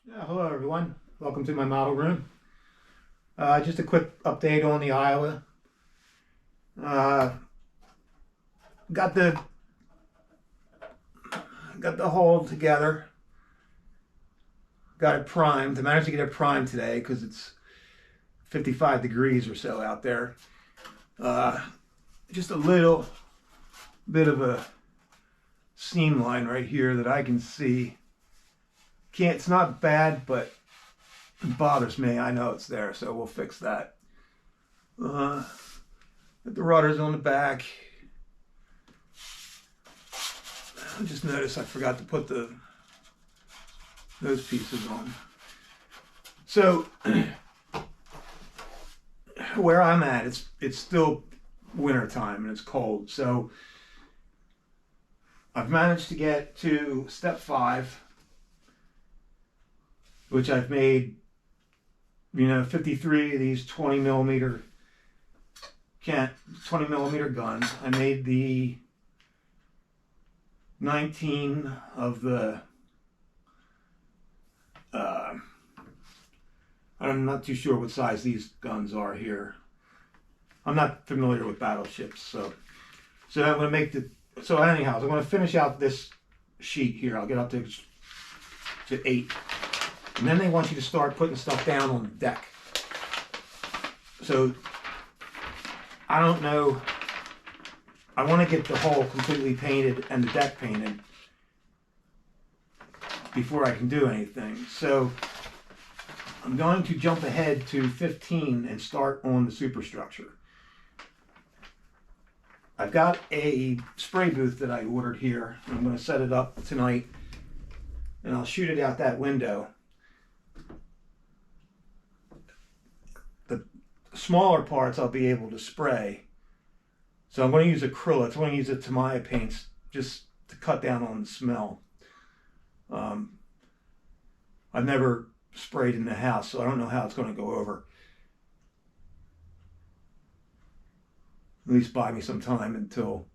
Yeah, hello everyone. Welcome to my model room. Just a quick update on the Iowa. Uh, got the got the hull together. Got it primed. I managed to get it primed today because it's 55 degrees or so out there. Uh, just a little bit of a seam line right here that I can see. Can't. It's not bad, but it bothers me. I know it's there, so we'll fix that. Uh, Put the rudders on the back. I just noticed I forgot to put those pieces on. So where I'm at, it's still winter time and it's cold. So I've managed to get to step 5, which I've made, 53 of these 20 millimeter 20 millimeter guns. I made the 19 of the I'm not too sure what size these guns are here. I'm not familiar with battleships, so I'm going to make the. So anyhow, I'm going to finish out this sheet here. I'll get up to 8, and then they want you to start putting stuff down on the deck. So I don't know. I want to get the hull completely painted and the deck painted before I can do anything. So I'm going to jump ahead to 15 and start on the superstructure. I've got a spray booth that I ordered here. I'm going to set it up tonight and I'll shoot it out that window. The smaller parts I'll be able to spray. So I'm going to use acrylics. I'm going to use the Tamiya paints just to cut down on the smell. I've never sprayed in the house, so I don't know how it's going to go over. At least buy me some time until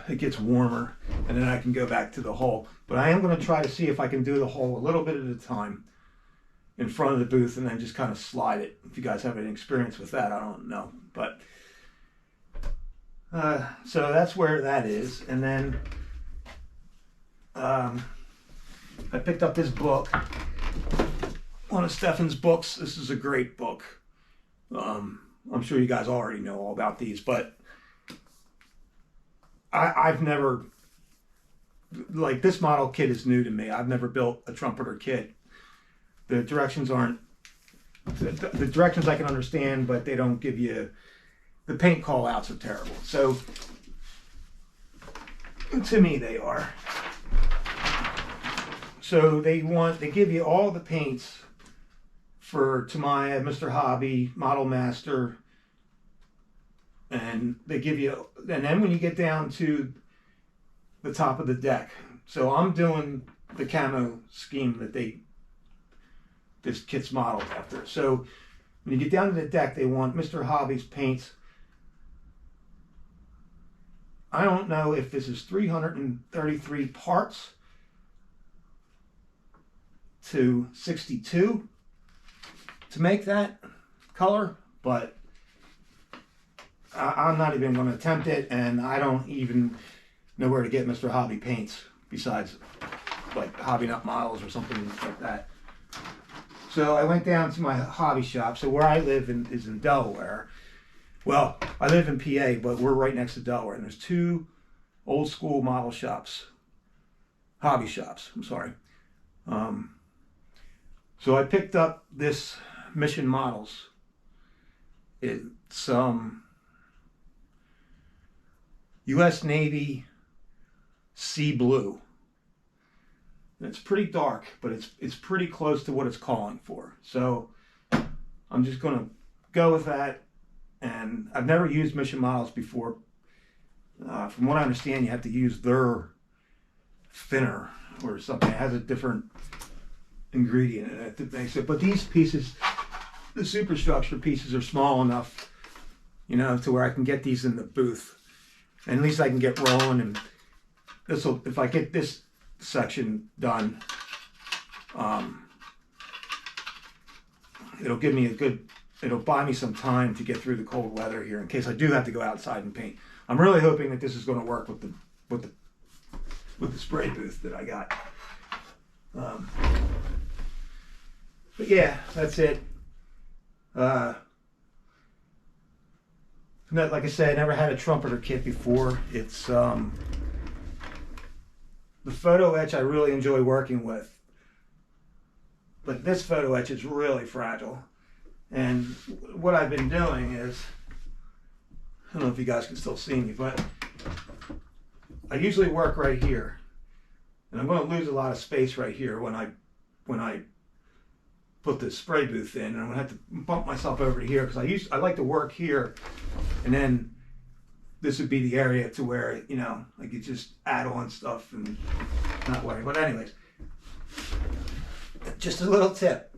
it gets warmer, and then I can go back to the hull. But I am going to try to see if I can do the hull a little bit at a time in front of the booth and then just kind of slide it. If you guys have any experience with that, I don't know. But so that's where that is. And then I picked up this book, one of Stefan's books. This is a great book. I'm sure you guys already know all about these, but I've never, like, this model kit is new to me. I've never built a trumpeter kit. The directions aren't, the directions I can understand, but they don't give you, the paint call outs are terrible. So to me, they are. So they give you all the paints for Tamiya, Mr. Hobby, Model Master, and they give you, and then when you get down to the top of the deck, so I'm doing the camo scheme that this kit's modeled after. So when you get down to the deck, they want Mr. Hobby's paints. I don't know if this is 333 parts to 62 to make that color, but I'm not even going to attempt it, and I don't even know where to get Mr. Hobby paints besides like Hobby Nut Models or something like that. So I went down to my hobby shop. So where I live is in Delaware. Well, I live in PA, but we're right next to Delaware, and there's 2 old school model shops, hobby shops, I'm sorry. So I picked up this Mission Models. It's U.S. Navy sea blue. And it's pretty dark, but it's pretty close to what it's calling for. So I'm just going to go with that. And I've never used Mission Models before. From what I understand, you have to use their thinner or something. It has a different ingredient in it that makes it. But these pieces, the superstructure pieces, are small enough, to where I can get these in the booth. And at least I can get rolling. And if I get this section done, It'll give me it'll buy me some time to get through the cold weather here in case I do have to go outside and paint. I'm really hoping that this is going to work with the spray booth that I got. But yeah, that's it. Like I said, I never had a trumpeter kit before. It's the photo etch I really enjoy working with, but this photo etch is really fragile. And what I've been doing is, I don't know if you guys can still see me, but I usually work right here, and I'm going to lose a lot of space right here when I put the spray booth in, and I'm gonna have to bump myself over to here because I like to work here, and then this would be the area to where, you know, I could just add on stuff and not worry. But anyways, just a little tip.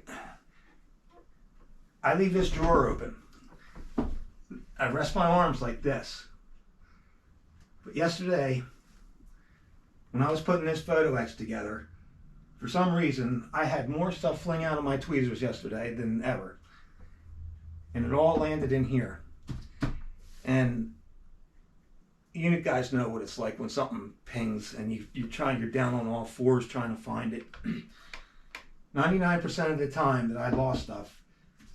I leave this drawer open. I rest my arms like this. But yesterday, when I was putting this photo etch together, for some reason, I had more stuff fling out of my tweezers yesterday than ever. And it all landed in here. And you guys know what it's like when something pings and you're down on all fours trying to find it. 99% of the time that I lost stuff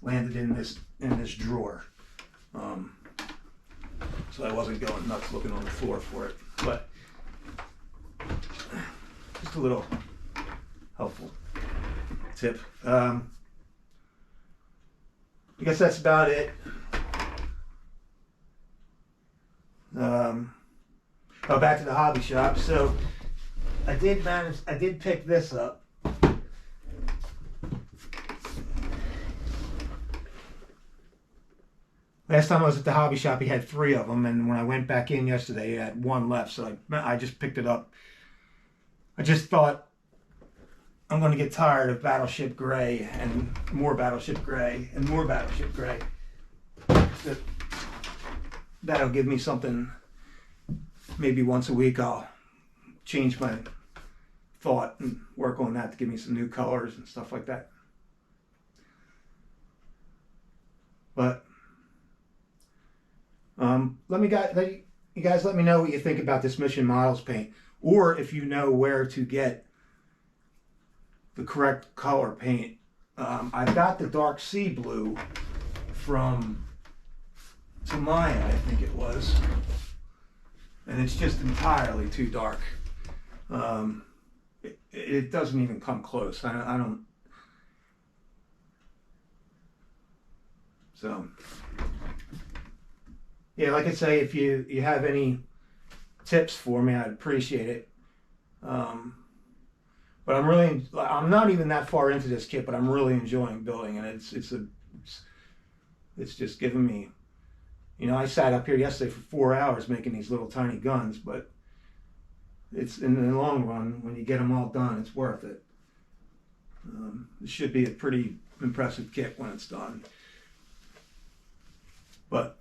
landed in this drawer. So I wasn't going nuts looking on the floor for it. But just a little helpful tip. I guess that's about it. Back to the hobby shop. So I did pick this up. Last time I was at the hobby shop, he had 3 of them, and when I went back in yesterday, he had 1 left. So I just picked it up. I just thought, I'm going to get tired of Battleship Gray and more Battleship Gray and more Battleship Gray. That'll give me something. Maybe once a week I'll change my thought and work on that to give me some new colors and stuff like that. But you guys let me know what you think about this Mission Models paint, or if you know where to get the correct color paint. I've got the dark sea blue from Tamiya, I think it was, and it's just entirely too dark. It doesn't even come close. I don't. So yeah, like I say, if you have any tips for me, I'd appreciate it. But I'm not even that far into this kit, but I'm really enjoying building, and it's just giving me, you know, I sat up here yesterday for 4 hours making these little tiny guns, but it's in the long run, when you get them all done, it's worth it. It should be a pretty impressive kit when it's done. But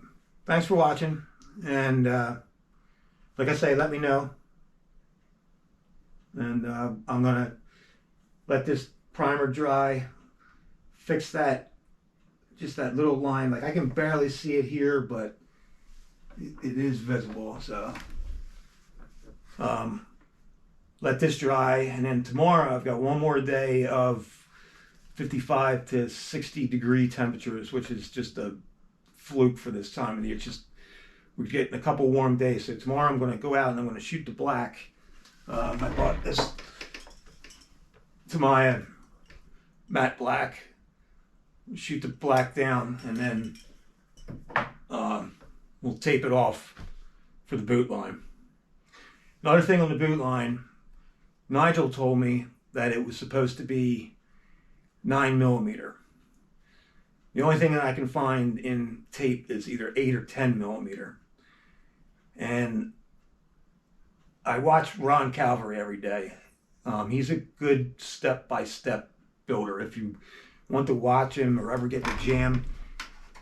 thanks for watching, and like I say, let me know. And I'm gonna let this primer dry, fix that, just that little line. Like, I can barely see it here, but it is visible. So let this dry, and then tomorrow I've got one more day of 55 to 60 degree temperatures, which is just a fluke for this time of the year. It's just, we're getting a couple warm days. So tomorrow I'm going to go out and I'm going to shoot the black. I bought this Tamiya matte black. Shoot the black down, and then we'll tape it off for the boot line. Another thing on the boot line, Nigel told me that it was supposed to be 9mm. The only thing that I can find in tape is either 8 or 10mm. And I watch Ron Calvary every day. He's a good step-by-step builder. If you want to watch him or ever get the jam,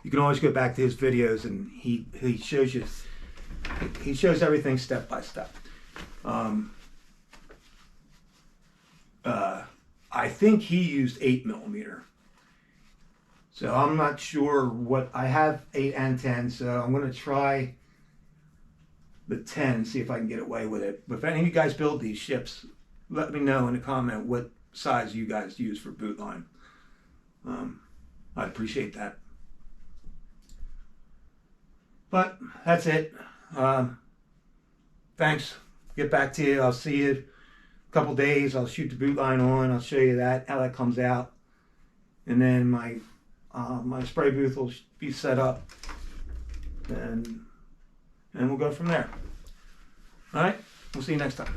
you can always go back to his videos, and he shows you, he shows everything step by step. I think he used 8mm. So I'm not sure what, I have 8 and 10, so I'm going to try the 10 and see if I can get away with it. But if any of you guys build these ships, let me know in the comment what size you guys use for boot line. I'd appreciate that. But that's it. Thanks. Get back to you. I'll see you in a couple days. I'll shoot the boot line on. I'll show you that, how that comes out. And then my spray booth will be set up. And we'll go from there. All right. We'll see you next time.